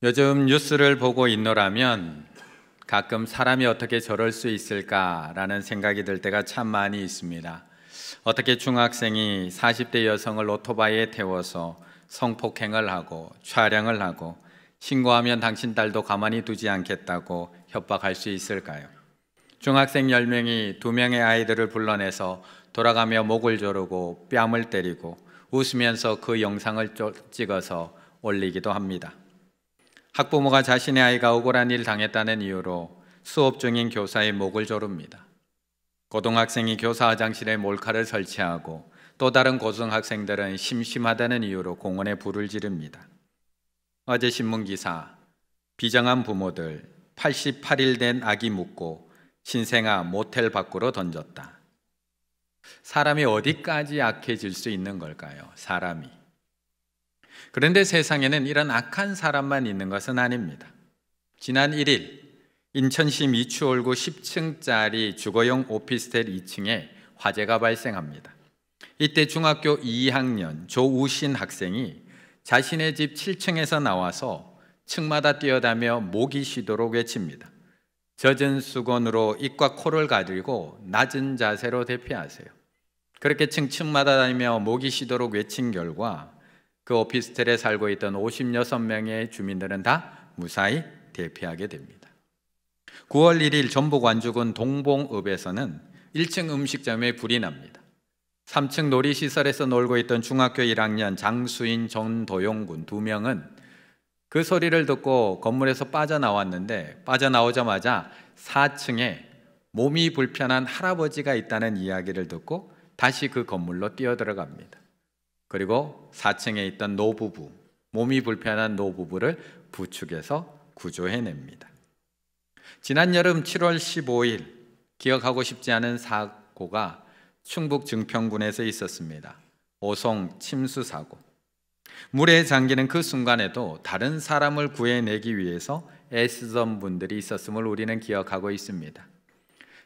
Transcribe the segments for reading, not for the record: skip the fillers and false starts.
요즘 뉴스를 보고 있노라면 가끔 사람이 어떻게 저럴 수 있을까라는 생각이 들 때가 참 많이 있습니다. 어떻게 중학생이 40대 여성을 오토바이에 태워서 성폭행을 하고 촬영을 하고 신고하면 당신 딸도 가만히 두지 않겠다고 협박할 수 있을까요? 중학생 10명이 2명의 아이들을 불러내서 돌아가며 목을 조르고 뺨을 때리고 웃으면서 그 영상을 찍어서 올리기도 합니다. 학부모가 자신의 아이가 억울한 일 당했다는 이유로 수업 중인 교사의 목을 조릅니다. 고등학생이 교사 화장실에 몰카를 설치하고 또 다른 고등학생들은 심심하다는 이유로 공원에 불을 지릅니다. 어제 신문기사, 비정한 부모들 88일 된 아기 묻고 신생아 모텔 밖으로 던졌다. 사람이 어디까지 악해질 수 있는 걸까요? 사람이. 그런데 세상에는 이런 악한 사람만 있는 것은 아닙니다. 지난 1일 인천시 미추홀구 10층짜리 주거용 오피스텔 2층에 화재가 발생합니다. 이때 중학교 2학년 조우신 학생이 자신의 집 7층에서 나와서 층마다 뛰어다며 모기 쉬도록 외칩니다. 젖은 수건으로 입과 코를 가리고 낮은 자세로 대피하세요. 그렇게 층층마다 다니며 모기 쉬도록 외친 결과 그 오피스텔에 살고 있던 56명의 주민들은 다 무사히 대피하게 됩니다. 9월 1일 전북 완주군 동봉읍에서는 1층 음식점에 불이 납니다. 3층 놀이시설에서 놀고 있던 중학교 1학년 장수인 전도용 군 2명은 그 소리를 듣고 건물에서 빠져나왔는데 빠져나오자마자 4층에 몸이 불편한 할아버지가 있다는 이야기를 듣고 다시 그 건물로 뛰어들어갑니다. 그리고 4층에 있던 노부부, 몸이 불편한 노부부를 부축해서 구조해냅니다. 지난 여름 7월 15일 기억하고 싶지 않은 사고가 충북 증평군에서 있었습니다. 오송 침수 사고. 물에 잠기는 그 순간에도 다른 사람을 구해내기 위해서 애쓰던 분들이 있었음을 우리는 기억하고 있습니다.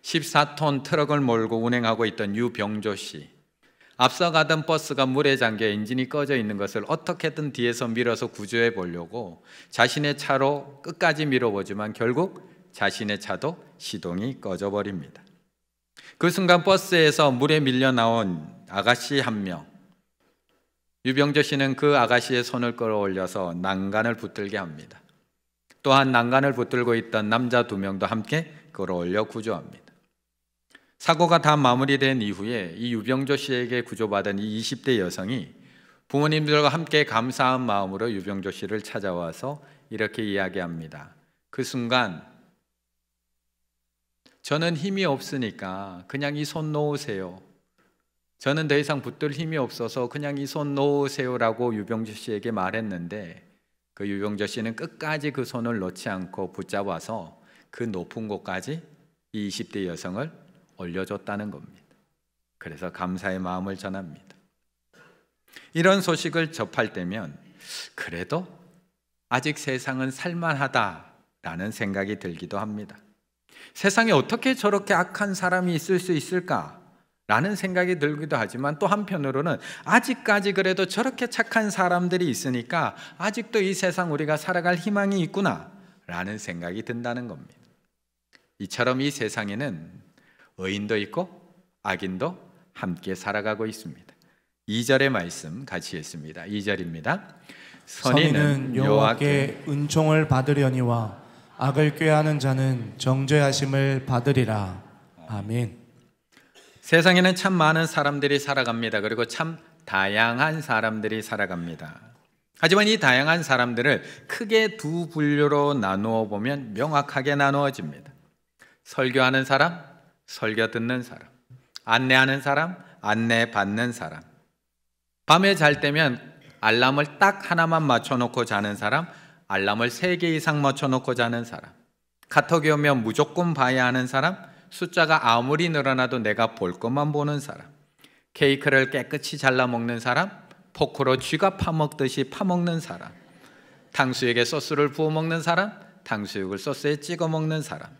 14톤 트럭을 몰고 운행하고 있던 유병조 씨. 앞서가던 버스가 물에 잠겨 엔진이 꺼져 있는 것을 어떻게든 뒤에서 밀어서 구조해 보려고 자신의 차로 끝까지 밀어보지만 결국 자신의 차도 시동이 꺼져 버립니다. 그 순간 버스에서 물에 밀려 나온 아가씨 한 명, 유병조 씨는 그 아가씨의 손을 끌어올려서 난간을 붙들게 합니다. 또한 난간을 붙들고 있던 남자 2명도 함께 끌어올려 구조합니다. 사고가 다 마무리된 이후에 이 유병조 씨에게 구조받은 이 20대 여성이 부모님들과 함께 감사한 마음으로 유병조 씨를 찾아와서 이렇게 이야기합니다. 그 순간 저는 힘이 없으니까 그냥 이 손 놓으세요. 저는 더 이상 붙들 힘이 없어서 그냥 이 손 놓으세요라고 유병조 씨에게 말했는데 그 유병조 씨는 끝까지 그 손을 놓지 않고 붙잡아서 그 높은 곳까지 이 20대 여성을 올려줬다는 겁니다. 그래서 감사의 마음을 전합니다. 이런 소식을 접할 때면 그래도 아직 세상은 살만하다라는 생각이 들기도 합니다. 세상에 어떻게 저렇게 악한 사람이 있을 수 있을까라는 생각이 들기도 하지만 또 한편으로는 아직까지 그래도 저렇게 착한 사람들이 있으니까 아직도 이 세상 우리가 살아갈 희망이 있구나라는 생각이 든다는 겁니다. 이처럼 이 세상에는 의인도 있고 악인도 함께 살아가고 있습니다. 2절의 말씀 같이 읽습니다. 2절입니다. 선인은 여호와께 은총을 받으려니와 악을 꾀하는 자는 정죄하심을 받으리라. 아멘. 세상에는 참 많은 사람들이 살아갑니다. 그리고 참 다양한 사람들이 살아갑니다. 하지만 이 다양한 사람들을 크게 두 분류로 나누어 보면 명확하게 나누어집니다. 설교하는 사람, 설교 듣는 사람, 안내하는 사람, 안내 받는 사람. 밤에 잘 때면 알람을 딱 하나만 맞춰놓고 자는 사람, 알람을 3개 이상 맞춰놓고 자는 사람, 카톡이 오면 무조건 봐야 하는 사람, 숫자가 아무리 늘어나도 내가 볼 것만 보는 사람, 케이크를 깨끗이 잘라 먹는 사람, 포크로 쥐가 파먹듯이 파먹는 사람, 탕수육에 소스를 부어 먹는 사람, 탕수육을 소스에 찍어 먹는 사람,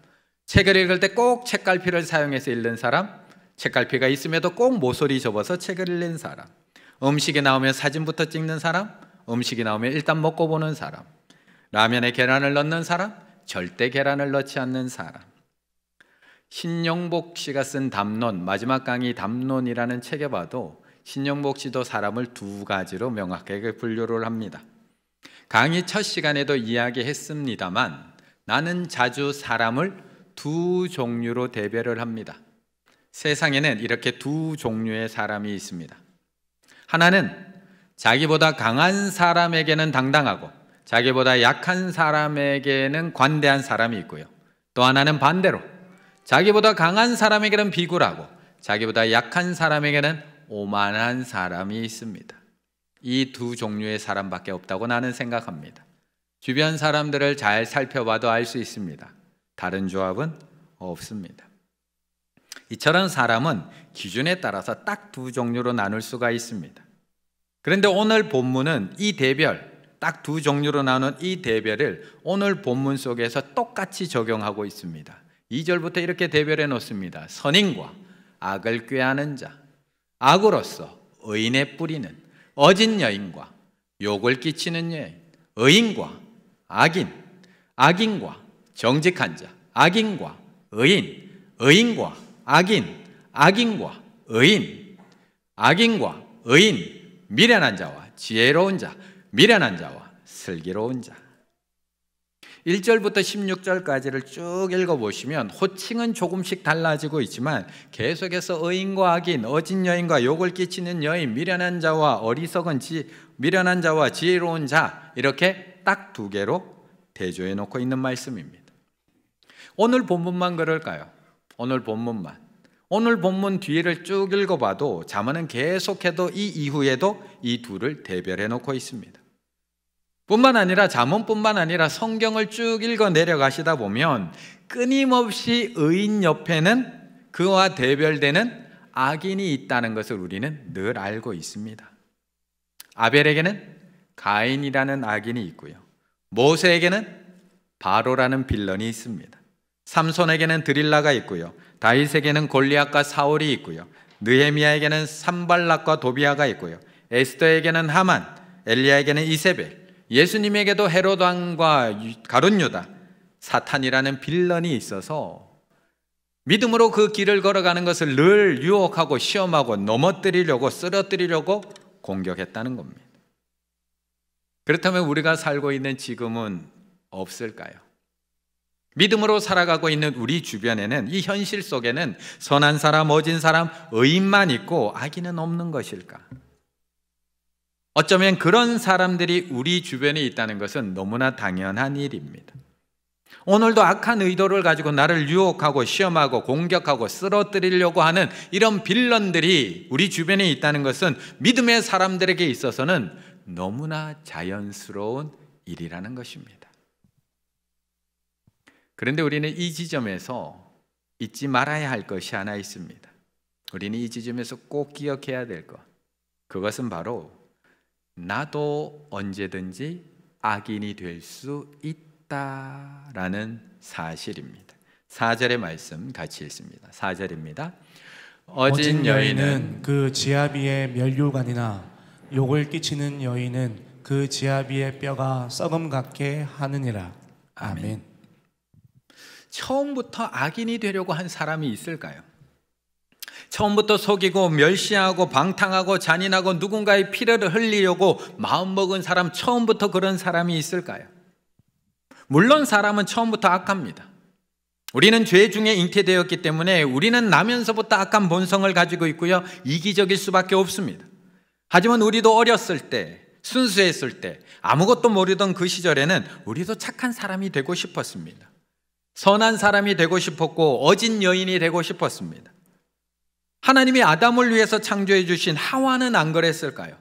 책을 읽을 때 꼭 책갈피를 사용해서 읽는 사람, 책갈피가 있음에도 꼭 모서리 접어서 책을 읽는 사람, 음식이 나오면 사진부터 찍는 사람, 음식이 나오면 일단 먹고 보는 사람, 라면에 계란을 넣는 사람, 절대 계란을 넣지 않는 사람. 신영복 씨가 쓴 담론, 마지막 강의 담론이라는 책에 봐도 신영복 씨도 사람을 두 가지로 명확하게 분류를 합니다. 강의 첫 시간에도 이야기했습니다만 나는 자주 사람을 두 종류로 대별을 합니다. 세상에는 이렇게 두 종류의 사람이 있습니다. 하나는 자기보다 강한 사람에게는 당당하고 자기보다 약한 사람에게는 관대한 사람이 있고요. 또 하나는 반대로 자기보다 강한 사람에게는 비굴하고 자기보다 약한 사람에게는 오만한 사람이 있습니다. 이 두 종류의 사람밖에 없다고 나는 생각합니다. 주변 사람들을 잘 살펴봐도 알 수 있습니다. 다른 조합은 없습니다. 이처럼 사람은 기준에 따라서 딱 두 종류로 나눌 수가 있습니다. 그런데 오늘 본문은 이 대별, 딱 두 종류로 나눈 이 대별을 오늘 본문 속에서 똑같이 적용하고 있습니다. 2절부터 이렇게 대별해 놓습니다. 선인과 악을 꾀하는 자, 악으로서 의인의 뿌리는 어진 여인과 욕을 끼치는 여인, 의인과 악인, 악인과 정직한 자, 악인과 의인, 의인과 악인, 악인과 의인, 악인과 의인, 미련한 자와 지혜로운 자, 미련한 자와 슬기로운 자. 1절부터 16절까지를 쭉 읽어보시면 호칭은 조금씩 달라지고 있지만 계속해서 의인과 악인, 어진 여인과 욕을 끼치는 여인, 미련한 자와 어리석은 미련한 자와 지혜로운 자, 이렇게 딱 두 개로 대조해 놓고 있는 말씀입니다. 오늘 본문만 그럴까요? 오늘 본문만. 오늘 본문 뒤를 쭉 읽어봐도 잠언은 계속해도 이 이후에도 이 둘을 대별해 놓고 있습니다. 뿐만 아니라 잠언뿐만 아니라 성경을 쭉 읽어 내려가시다 보면 끊임없이 의인 옆에는 그와 대별되는 악인이 있다는 것을 우리는 늘 알고 있습니다. 아벨에게는 가인이라는 악인이 있고요. 모세에게는 바로라는 빌런이 있습니다. 삼손에게는 드릴라가 있고요. 다윗에게는 골리앗과 사울이 있고요. 느헤미야에게는 산발락과 도비아가 있고요. 에스더에게는 하만, 엘리야에게는 이세벨, 예수님에게도 헤롯 왕과 가룟 유다, 사탄이라는 빌런이 있어서 믿음으로 그 길을 걸어가는 것을 늘 유혹하고 시험하고 넘어뜨리려고 쓰러뜨리려고 공격했다는 겁니다. 그렇다면 우리가 살고 있는 지금은 없을까요? 믿음으로 살아가고 있는 우리 주변에는, 이 현실 속에는 선한 사람, 어진 사람, 의인만 있고 악인은 없는 것일까? 어쩌면 그런 사람들이 우리 주변에 있다는 것은 너무나 당연한 일입니다. 오늘도 악한 의도를 가지고 나를 유혹하고 시험하고 공격하고 쓰러뜨리려고 하는 이런 빌런들이 우리 주변에 있다는 것은 믿음의 사람들에게 있어서는 너무나 자연스러운 일이라는 것입니다. 그런데 우리는 이 지점에서 잊지 말아야 할 것이 하나 있습니다. 우리는 이 지점에서 꼭 기억해야 될 것, 그것은 바로 나도 언제든지 악인이 될 수 있다라는 사실입니다. 4절의 말씀 같이 읽습니다. 4절입니다. 어진 여인은 그 지아비의 면류관이나 욕을 끼치는 여인은 그 지아비의 뼈가 썩음 같게 하느니라. 아멘. 처음부터 악인이 되려고 한 사람이 있을까요? 처음부터 속이고 멸시하고 방탕하고 잔인하고 누군가의 피를 흘리려고 마음먹은 사람, 처음부터 그런 사람이 있을까요? 물론 사람은 처음부터 악합니다. 우리는 죄 중에 잉태되었기 때문에 우리는 나면서부터 악한 본성을 가지고 있고요, 이기적일 수밖에 없습니다. 하지만 우리도 어렸을 때, 순수했을 때, 아무것도 모르던 그 시절에는 우리도 착한 사람이 되고 싶었습니다. 선한 사람이 되고 싶었고 어진 여인이 되고 싶었습니다. 하나님이 아담을 위해서 창조해 주신 하와는 안 그랬을까요?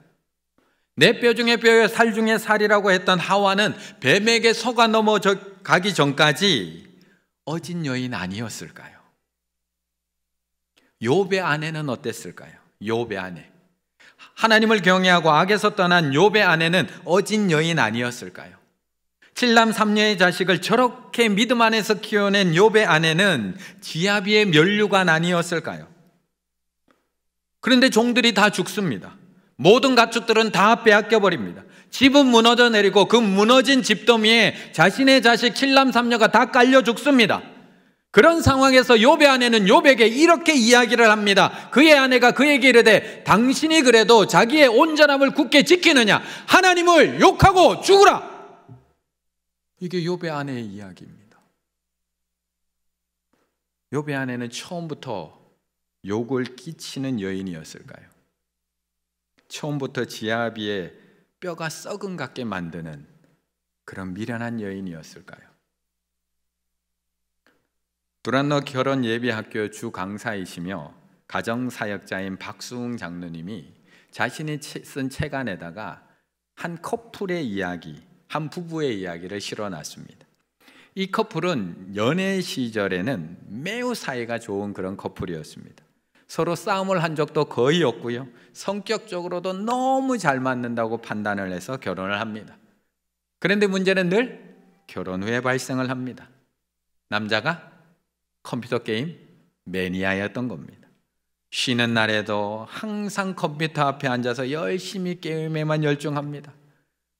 내 뼈 중에 뼈요 살 중에 살이라고 했던 하와는 뱀에게 속아 넘어가기 전까지 어진 여인 아니었을까요? 욥의 아내는 어땠을까요? 욥의 아내, 하나님을 경외하고 악에서 떠난 욥의 아내는 어진 여인 아니었을까요? 7남 3녀의 자식을 저렇게 믿음 안에서 키워낸 욥의 아내는 지아비의 면류관 아니었을까요? 그런데 종들이 다 죽습니다. 모든 가축들은 다 빼앗겨 버립니다. 집은 무너져 내리고 그 무너진 집더미에 자신의 자식 7남 3녀가 다 깔려 죽습니다. 그런 상황에서 욥의 아내는 욥에게 이렇게 이야기를 합니다. 그의 아내가 그에게 이르되 당신이 그래도 자기의 온전함을 굳게 지키느냐? 하나님을 욕하고 죽으라. 이게 욥의 아내의 이야기입니다. 욥의 아내는 처음부터 욕을 끼치는 여인이었을까요? 처음부터 지아비의 뼈가 썩은 같게 만드는 그런 미련한 여인이었을까요? 두란노 결혼 예비학교 주 강사이시며 가정사역자인 박수웅 장로님이 자신이 쓴 책 안에다가 한 커플의 이야기, 한 부부의 이야기를 실어놨습니다. 이 커플은 연애 시절에는 매우 사이가 좋은 그런 커플이었습니다. 서로 싸움을 한 적도 거의 없고요, 성격적으로도 너무 잘 맞는다고 판단을 해서 결혼을 합니다. 그런데 문제는 늘 결혼 후에 발생을 합니다. 남자가 컴퓨터 게임 매니아였던 겁니다. 쉬는 날에도 항상 컴퓨터 앞에 앉아서 열심히 게임에만 열중합니다.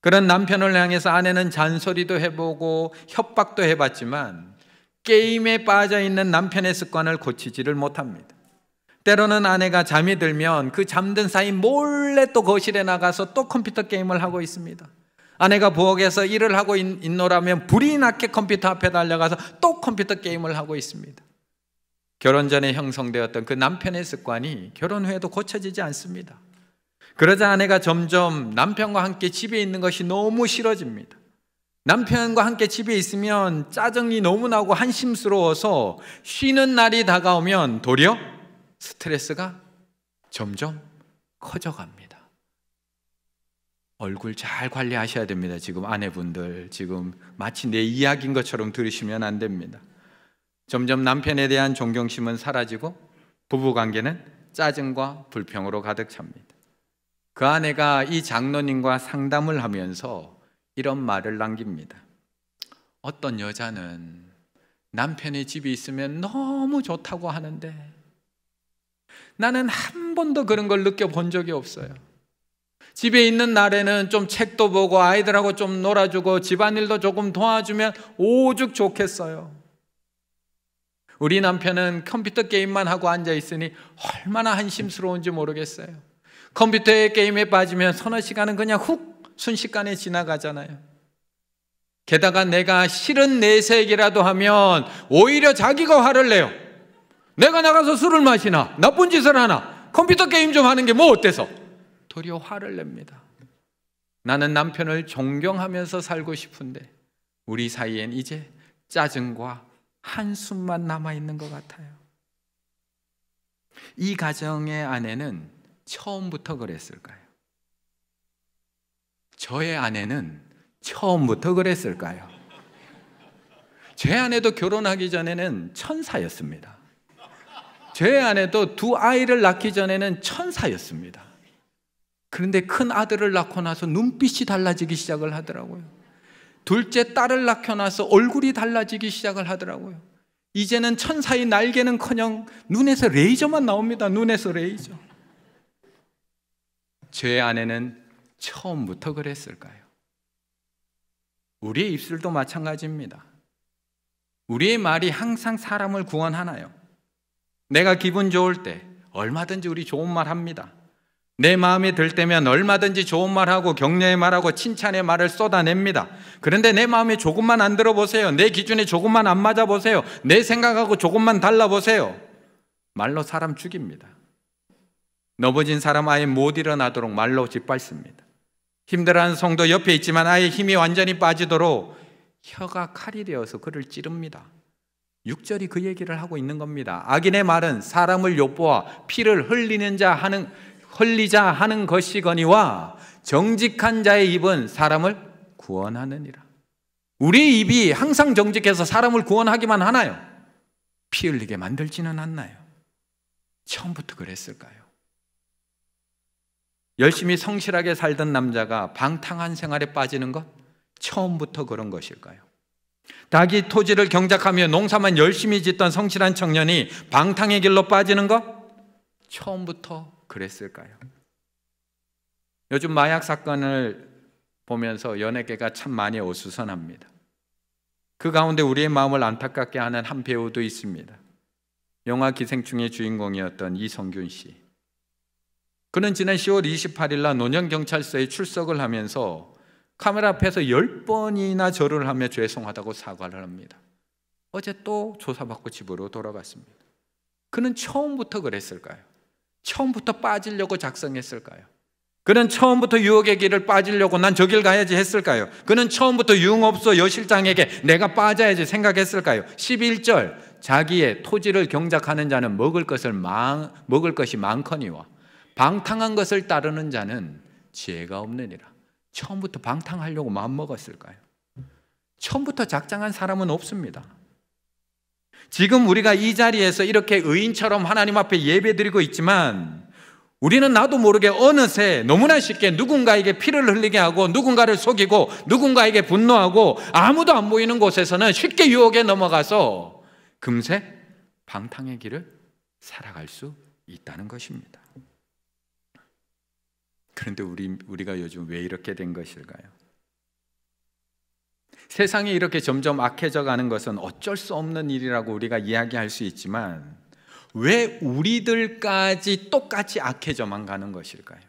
그런 남편을 향해서 아내는 잔소리도 해보고 협박도 해봤지만 게임에 빠져있는 남편의 습관을 고치지를 못합니다. 때로는 아내가 잠이 들면 그 잠든 사이 몰래 또 거실에 나가서 또 컴퓨터 게임을 하고 있습니다. 아내가 부엌에서 일을 하고 있노라면 불이 나게 컴퓨터 앞에 달려가서 또 컴퓨터 게임을 하고 있습니다. 결혼 전에 형성되었던 그 남편의 습관이 결혼 후에도 고쳐지지 않습니다. 그러자 아내가 점점 남편과 함께 집에 있는 것이 너무 싫어집니다. 남편과 함께 집에 있으면 짜증이 너무 나고 한심스러워서 쉬는 날이 다가오면 도리어 스트레스가 점점 커져갑니다. 얼굴 잘 관리하셔야 됩니다. 지금 아내분들, 지금 마치 내 이야기인 것처럼 들으시면 안 됩니다. 점점 남편에 대한 존경심은 사라지고 부부관계는 짜증과 불평으로 가득 찹니다. 그 아내가 이 장로님과 상담을 하면서 이런 말을 남깁니다. 어떤 여자는 남편이 집에 있으면 너무 좋다고 하는데 나는 한 번도 그런 걸 느껴본 적이 없어요. 집에 있는 날에는 좀 책도 보고 아이들하고 좀 놀아주고 집안일도 조금 도와주면 오죽 좋겠어요. 우리 남편은 컴퓨터 게임만 하고 앉아있으니 얼마나 한심스러운지 모르겠어요. 컴퓨터의 게임에 빠지면 서너 시간은 그냥 훅 순식간에 지나가잖아요. 게다가 내가 싫은 내색이라도 하면 오히려 자기가 화를 내요. 내가 나가서 술을 마시나 나쁜 짓을 하나 컴퓨터 게임 좀 하는 게 뭐 어때서? 도리어 화를 냅니다. 나는 남편을 존경하면서 살고 싶은데 우리 사이엔 이제 짜증과 한숨만 남아있는 것 같아요. 이 가정의 아내는 처음부터 그랬을까요? 저의 아내는 처음부터 그랬을까요? 제 아내도 결혼하기 전에는 천사였습니다. 제 아내도 두 아이를 낳기 전에는 천사였습니다. 그런데 큰 아들을 낳고 나서 눈빛이 달라지기 시작을 하더라고요. 둘째 딸을 낳고 나서 얼굴이 달라지기 시작을 하더라고요. 이제는 천사의 날개는커녕 눈에서 레이저만 나옵니다. 눈에서 레이저. 제 아내는 처음부터 그랬을까요? 우리의 입술도 마찬가지입니다. 우리의 말이 항상 사람을 구원하나요? 내가 기분 좋을 때 얼마든지 우리 좋은 말 합니다. 내 마음에 들 때면 얼마든지 좋은 말하고 격려의 말하고 칭찬의 말을 쏟아냅니다. 그런데 내 마음에 조금만 안 들어보세요. 내 기준에 조금만 안 맞아보세요. 내 생각하고 조금만 달라보세요. 말로 사람 죽입니다. 넘어진 사람 아예 못 일어나도록 말로 짓밟습니다. 힘들어하는 성도 옆에 있지만 아예 힘이 완전히 빠지도록 혀가 칼이 되어서 그를 찌릅니다. 6절이 그 얘기를 하고 있는 겁니다. 악인의 말은 사람을 엿보아 피를 흘리자 하는 것이거니와 정직한 자의 입은 사람을 구원하느니라. 우리 입이 항상 정직해서 사람을 구원하기만 하나요? 피 흘리게 만들지는 않나요? 처음부터 그랬을까요? 열심히 성실하게 살던 남자가 방탕한 생활에 빠지는 것 처음부터 그런 것일까요? 자기 토지를 경작하며 농사만 열심히 짓던 성실한 청년이 방탕의 길로 빠지는 것 처음부터 그랬을까요? 요즘 마약 사건을 보면서 연예계가 참 많이 어수선합니다. 그 가운데 우리의 마음을 안타깝게 하는 한 배우도 있습니다. 영화 기생충의 주인공이었던 이성균 씨. 그는 지난 10월 28일 날 논현경찰서에 출석을 하면서 카메라 앞에서 10번이나 절을 하며 죄송하다고 사과를 합니다. 어제 또 조사받고 집으로 돌아갔습니다. 그는 처음부터 그랬을까요? 처음부터 빠지려고 작성했을까요? 그는 처음부터 유혹의 길을 빠지려고 난 저 길 가야지 했을까요? 그는 처음부터 유흥업소 여실장에게 내가 빠져야지 생각했을까요? 11절 자기의 토지를 경작하는 자는 먹을 것이 많거니와 방탕한 것을 따르는 자는 지혜가 없느니라. 처음부터 방탕하려고 마음먹었을까요? 처음부터 작정한 사람은 없습니다. 지금 우리가 이 자리에서 이렇게 의인처럼 하나님 앞에 예배드리고 있지만 우리는 나도 모르게 어느새 너무나 쉽게 누군가에게 피를 흘리게 하고 누군가를 속이고 누군가에게 분노하고 아무도 안 보이는 곳에서는 쉽게 유혹에 넘어가서 금세 방탕의 길을 살아갈 수 있다는 것입니다. 그런데 우리가 요즘 왜 이렇게 된 것일까요? 세상이 이렇게 점점 악해져 가는 것은 어쩔 수 없는 일이라고 우리가 이야기할 수 있지만 왜 우리들까지 똑같이 악해져만 가는 것일까요?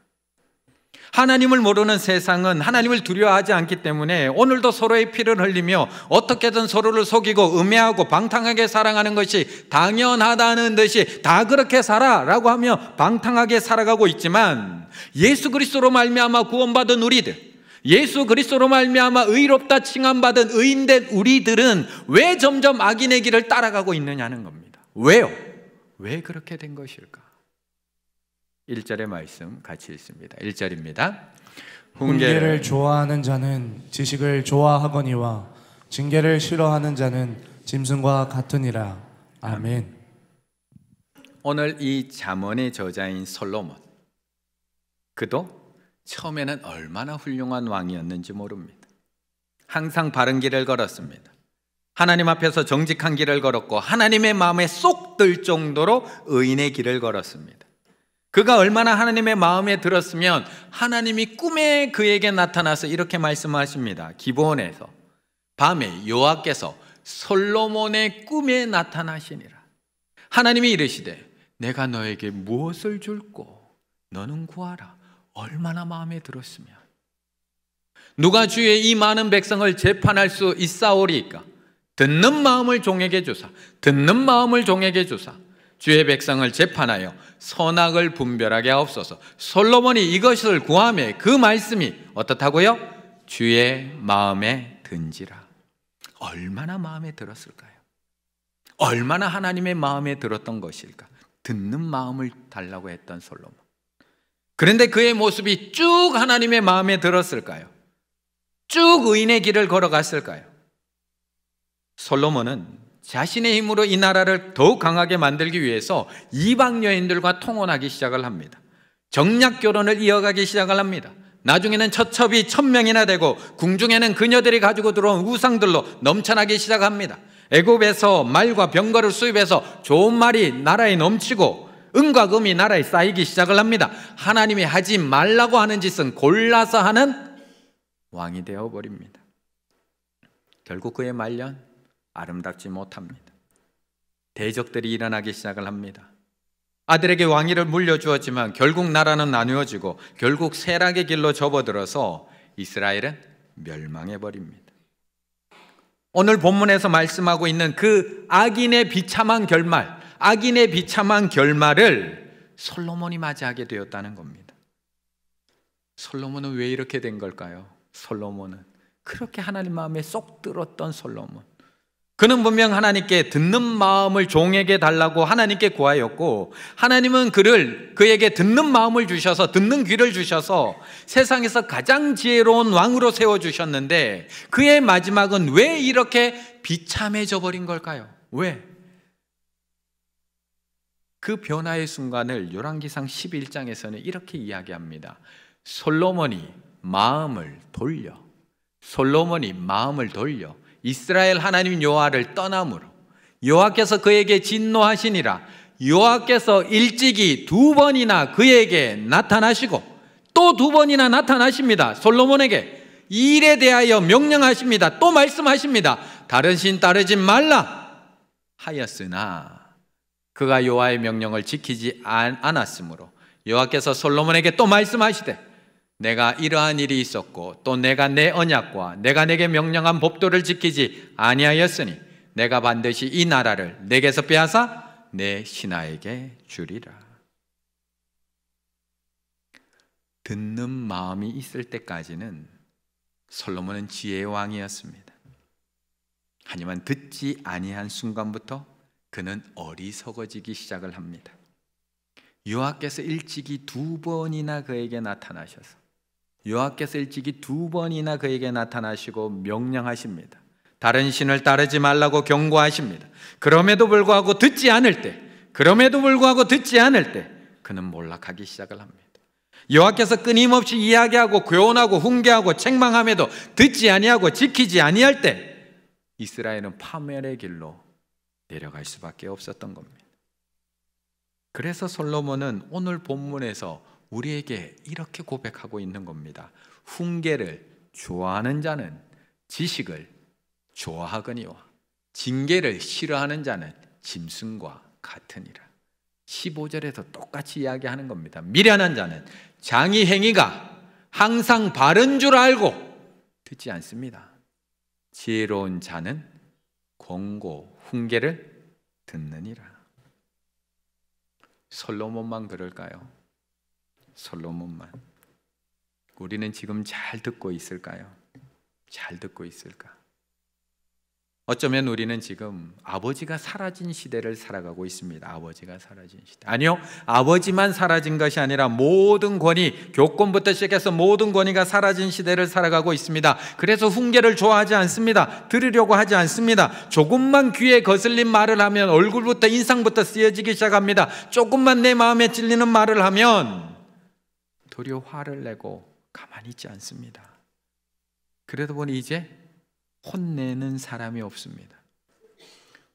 하나님을 모르는 세상은 하나님을 두려워하지 않기 때문에 오늘도 서로의 피를 흘리며 어떻게든 서로를 속이고 음해하고 방탕하게 사랑하는 것이 당연하다는 듯이 다 그렇게 살아라고 하며 방탕하게 살아가고 있지만 예수 그리스도로 말미암아 구원받은 우리들, 예수 그리스도로 말미암아 의롭다 칭함받은 의인된 우리들은 왜 점점 악인의 길을 따라가고 있느냐는 겁니다. 왜요? 왜 그렇게 된 것일까? 1절의 말씀 같이 읽습니다. 1절입니다. 훈계를 좋아하는 자는 지식을 좋아하거니와 징계를 싫어하는 자는 짐승과 같으니라. 아멘. 오늘 이 잠언의 저자인 솔로몬, 그도 처음에는 얼마나 훌륭한 왕이었는지 모릅니다. 항상 바른 길을 걸었습니다. 하나님 앞에서 정직한 길을 걸었고 하나님의 마음에 쏙 들 정도로 의인의 길을 걸었습니다. 그가 얼마나 하나님의 마음에 들었으면 하나님이 꿈에 그에게 나타나서 이렇게 말씀하십니다. 기브온에서 밤에 여호와께서 솔로몬의 꿈에 나타나시니라. 하나님이 이르시되 내가 너에게 무엇을 줄꼬 너는 구하라. 얼마나 마음에 들었으면 누가 주의 이 많은 백성을 재판할 수 있사오리이까? 듣는 마음을 종에게 주사, 듣는 마음을 종에게 주사 주의 백성을 재판하여 선악을 분별하게 하옵소서. 솔로몬이 이것을 구하며 그 말씀이 어떻다고요? 주의 마음에 든지라. 얼마나 마음에 들었을까요? 얼마나 하나님의 마음에 들었던 것일까? 듣는 마음을 달라고 했던 솔로몬. 그런데 그의 모습이 쭉 하나님의 마음에 들었을까요? 쭉 의인의 길을 걸어갔을까요? 솔로몬은 자신의 힘으로 이 나라를 더욱 강하게 만들기 위해서 이방 여인들과 통혼하기 시작을 합니다. 정략 결혼을 이어가기 시작을 합니다. 나중에는 처첩이 1000명이나 되고 궁중에는 그녀들이 가지고 들어온 우상들로 넘쳐나기 시작합니다. 애굽에서 말과 병거를 수입해서 좋은 말이 나라에 넘치고 은과 금이 나라에 쌓이기 시작을 합니다. 하나님이 하지 말라고 하는 짓은 골라서 하는 왕이 되어버립니다. 결국 그의 말년 아름답지 못합니다. 대적들이 일어나기 시작을 합니다. 아들에게 왕위를 물려주었지만 결국 나라는 나누어지고 결국 쇠락의 길로 접어들어서 이스라엘은 멸망해버립니다. 오늘 본문에서 말씀하고 있는 그 악인의 비참한 결말, 악인의 비참한 결말을 솔로몬이 맞이하게 되었다는 겁니다. 솔로몬은 왜 이렇게 된 걸까요? 솔로몬은 그렇게 하나님 마음에 쏙 들었던 솔로몬, 그는 분명 하나님께 듣는 마음을 종에게 달라고 하나님께 구하였고 하나님은 그에게 듣는 마음을 주셔서 듣는 귀를 주셔서 세상에서 가장 지혜로운 왕으로 세워주셨는데 그의 마지막은 왜 이렇게 비참해져 버린 걸까요? 왜? 그 변화의 순간을 열왕기상 11장에서는 이렇게 이야기합니다. 솔로몬이 마음을 돌려 이스라엘 하나님 여호와를 떠남으로 여호와께서 그에게 진노하시니라. 여호와께서 일찍이 2번이나 그에게 나타나시고 또 2번이나 나타나십니다. 솔로몬에게 이 일에 대하여 명령하십니다. 또 말씀하십니다. 다른 신 따르지 말라 하였으나 그가 여호와의 명령을 지키지 않았으므로 여호와께서 솔로몬에게 또 말씀하시되 내가 이러한 일이 있었고 또 내가 내 언약과 내가 내게 명령한 법도를 지키지 아니하였으니 내가 반드시 이 나라를 내게서 빼앗아 내 신하에게 주리라. 듣는 마음이 있을 때까지는 솔로몬은 지혜의 왕이었습니다. 하지만 듣지 아니한 순간부터 그는 어리석어지기 시작을 합니다. 여호와께서 일찍이 2번이나 그에게 나타나셔서 여호와께서 일찍이 2번이나 그에게 나타나시고 명령하십니다. 다른 신을 따르지 말라고 경고하십니다. 그럼에도 불구하고 듣지 않을 때 그는 몰락하기 시작을 합니다. 여호와께서 끊임없이 이야기하고 교훈하고 훈계하고 책망함에도 듣지 아니하고 지키지 아니할 때 이스라엘은 파멸의 길로 내려갈 수밖에 없었던 겁니다. 그래서 솔로몬은 오늘 본문에서 우리에게 이렇게 고백하고 있는 겁니다. 훈계를 좋아하는 자는 지식을 좋아하거니와 징계를 싫어하는 자는 짐승과 같으니라. 15절에서 똑같이 이야기하는 겁니다. 미련한 자는 장의 행위가 항상 바른 줄 알고 듣지 않습니다. 지혜로운 자는 권고, 훈계를 듣느니라. 솔로몬만 그럴까요? 솔로몬만. 우리는 지금 잘 듣고 있을까요? 잘 듣고 있을까? 어쩌면 우리는 지금 아버지가 사라진 시대를 살아가고 있습니다. 아버지가 사라진 시대. 아니요, 아버지만 사라진 것이 아니라 모든 권위, 교권부터 시작해서 모든 권위가 사라진 시대를 살아가고 있습니다. 그래서 훈계를 좋아하지 않습니다. 들으려고 하지 않습니다. 조금만 귀에 거슬린 말을 하면 얼굴부터 인상부터 쓰여지기 시작합니다. 조금만 내 마음에 찔리는 말을 하면 도리어 화를 내고 가만히 있지 않습니다. 그러다 보니 이제 혼내는 사람이 없습니다.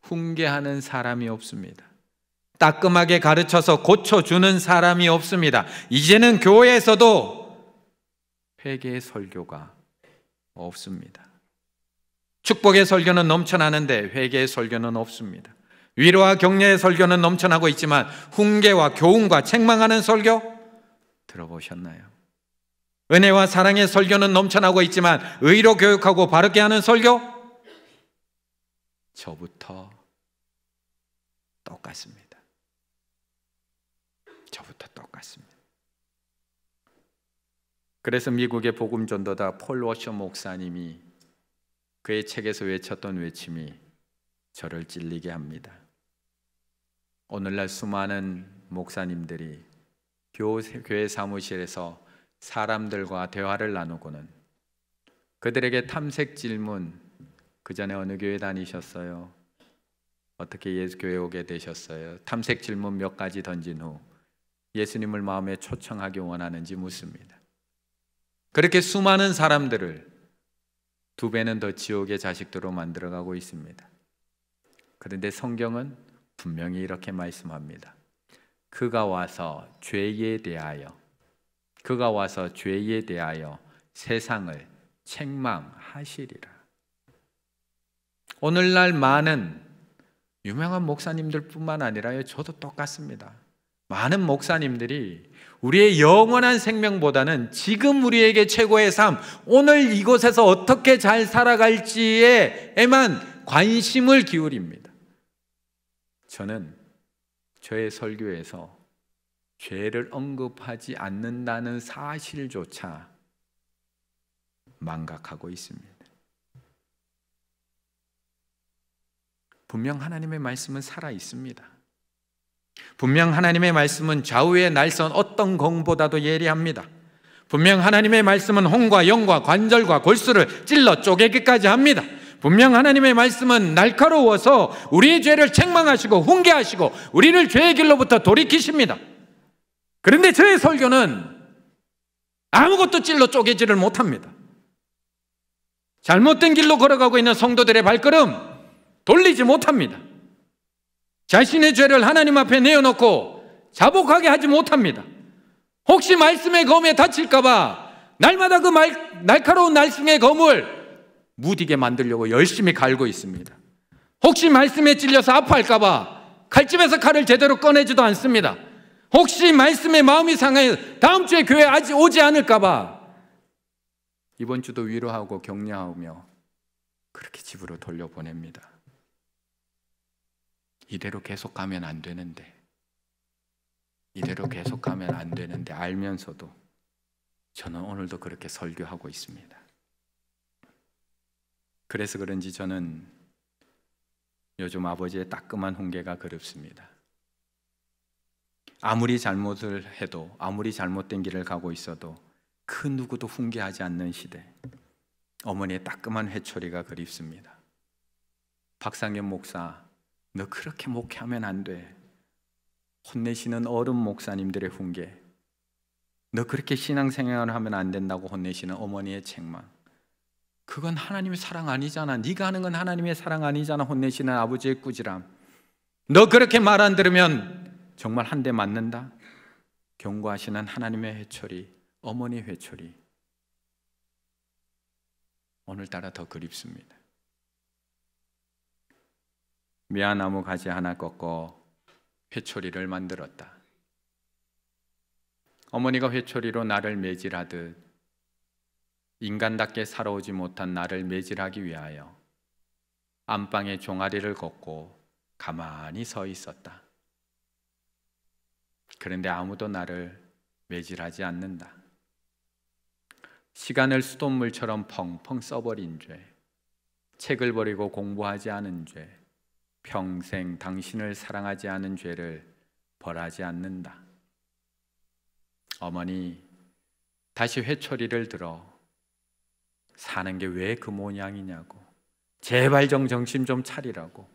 훈계하는 사람이 없습니다. 따끔하게 가르쳐서 고쳐주는 사람이 없습니다. 이제는 교회에서도 회개의 설교가 없습니다. 축복의 설교는 넘쳐나는데 회개의 설교는 없습니다. 위로와 격려의 설교는 넘쳐나고 있지만 훈계와 교훈과 책망하는 설교 들어보셨나요? 은혜와 사랑의 설교는 넘쳐나고 있지만 의로 교육하고 바르게 하는 설교? 저부터 똑같습니다. 저부터 똑같습니다. 그래서 미국의 복음 전도자 폴 워셔 목사님이 그의 책에서 외쳤던 외침이 저를 찔리게 합니다. 오늘날 수많은 목사님들이 교회 사무실에서 사람들과 대화를 나누고는 그들에게 탐색 질문, 그 전에 어느 교회 다니셨어요? 어떻게 예수교회 오게 되셨어요? 탐색 질문 몇 가지 던진 후 예수님을 마음에 초청하기 원하는지 묻습니다. 그렇게 수많은 사람들을 2배는 더 지옥의 자식들로 만들어가고 있습니다. 그런데 성경은 분명히 이렇게 말씀합니다. 그가 와서 죄에 대하여 세상을 책망하시리라. 오늘날 많은 유명한 목사님들 뿐만 아니라요, 저도 똑같습니다. 많은 목사님들이 우리의 영원한 생명보다는 지금 우리에게 최고의 삶, 오늘 이곳에서 어떻게 잘 살아갈지에만 관심을 기울입니다. 저는 저의 설교에서 죄를 언급하지 않는다는 사실조차 망각하고 있습니다. 분명 하나님의 말씀은 살아 있습니다. 분명 하나님의 말씀은 좌우의 날선 어떤 검보다도 예리합니다. 분명 하나님의 말씀은 혼과 영과 관절과 골수를 찔러 쪼개기까지 합니다. 분명 하나님의 말씀은 날카로워서 우리의 죄를 책망하시고 훈계하시고 우리를 죄의 길로부터 돌이키십니다. 그런데 저의 설교는 아무것도 찔러 쪼개지를 못합니다. 잘못된 길로 걸어가고 있는 성도들의 발걸음 돌리지 못합니다. 자신의 죄를 하나님 앞에 내어놓고 자복하게 하지 못합니다. 혹시 말씀의 검에 다칠까 봐 날마다 그 날카로운 날쌘의 검을 무디게 만들려고 열심히 갈고 있습니다. 혹시 말씀에 찔려서 아파할까 봐 칼집에서 칼을 제대로 꺼내지도 않습니다. 혹시 말씀에 마음이 상해 다음 주에 교회 아직 오지 않을까 봐 이번 주도 위로하고 격려하며 그렇게 집으로 돌려보냅니다. 이대로 계속 가면 안 되는데, 이대로 계속 가면 안 되는데 알면서도 저는 오늘도 그렇게 설교하고 있습니다. 그래서 그런지 저는 요즘 아버지의 따끔한 훈계가 그립습니다. 아무리 잘못을 해도, 아무리 잘못된 길을 가고 있어도 그 누구도 훈계하지 않는 시대, 어머니의 따끔한 회초리가 그립습니다. 박상현 목사, 너 그렇게 목회하면 안 돼. 혼내시는 어른 목사님들의 훈계, 너 그렇게 신앙생활을 하면 안 된다고 혼내시는 어머니의 책망, 그건 하나님의 사랑 아니잖아. 네가 하는 건 하나님의 사랑 아니잖아. 혼내시는 아버지의 꾸지람, 너 그렇게 말 안 들으면 정말 한 대 맞는다. 경고하시는 하나님의 회초리, 어머니 회초리, 오늘따라 더 그립습니다. 미아나무 가지 하나 꺾어 회초리를 만들었다. 어머니가 회초리로 나를 매질하듯 인간답게 살아오지 못한 나를 매질하기 위하여 안방에 종아리를 걷고 가만히 서 있었다. 그런데 아무도 나를 매질하지 않는다. 시간을 수돗물처럼 펑펑 써버린 죄, 책을 버리고 공부하지 않은 죄, 평생 당신을 사랑하지 않은 죄를 벌하지 않는다. 어머니, 다시 회초리를 들어 사는 게 왜 그 모양이냐고, 제발 정신 좀 차리라고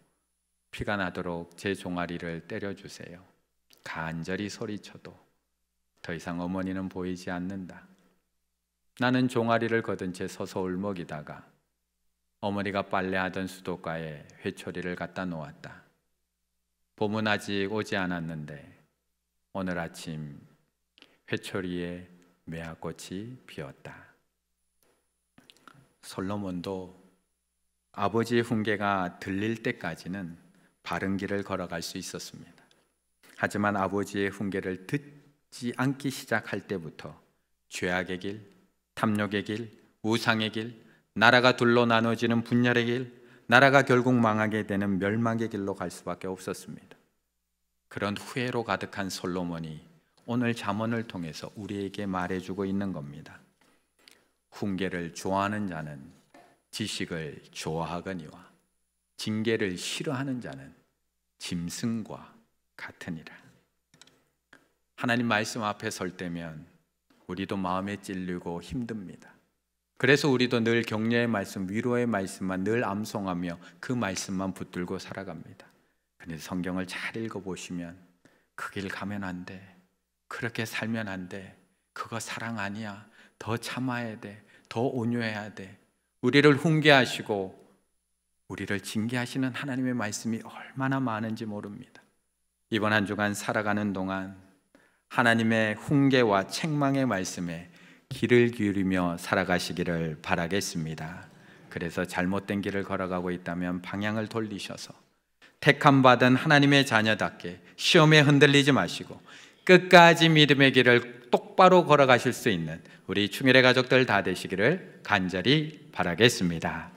피가 나도록 제 종아리를 때려주세요. 간절히 소리쳐도 더 이상 어머니는 보이지 않는다. 나는 종아리를 걷은 채 서서 울먹이다가 어머니가 빨래하던 수도가에 회초리를 갖다 놓았다. 봄은 아직 오지 않았는데 오늘 아침 회초리에 매화꽃이 피었다. 솔로몬도 아버지의 훈계가 들릴 때까지는 바른 길을 걸어갈 수 있었습니다. 하지만 아버지의 훈계를 듣지 않기 시작할 때부터 죄악의 길, 탐욕의 길, 우상의 길, 나라가 둘로 나눠지는 분열의 길, 나라가 결국 망하게 되는 멸망의 길로 갈 수밖에 없었습니다. 그런 후회로 가득한 솔로몬이 오늘 잠언을 통해서 우리에게 말해주고 있는 겁니다. 훈계를 좋아하는 자는 지식을 좋아하거니와 징계를 싫어하는 자는 짐승과 같으니라. 하나님 말씀 앞에 설 때면 우리도 마음에 찔리고 힘듭니다. 그래서 우리도 늘 격려의 말씀, 위로의 말씀만 늘 암송하며 그 말씀만 붙들고 살아갑니다. 그런데 성경을 잘 읽어보시면 그 길 가면 안 돼, 그렇게 살면 안 돼, 그거 사랑 아니야, 더 참아야 돼, 더 온유해야 돼, 우리를 훈계하시고 우리를 징계하시는 하나님의 말씀이 얼마나 많은지 모릅니다. 이번 한 주간 살아가는 동안 하나님의 훈계와 책망의 말씀에 귀를 기울이며 살아가시기를 바라겠습니다. 그래서 잘못된 길을 걸어가고 있다면 방향을 돌리셔서 택함받은 하나님의 자녀답게 시험에 흔들리지 마시고 끝까지 믿음의 길을 똑바로 걸어가실 수 있는 우리 충일의 가족들 다 되시기를 간절히 바라겠습니다.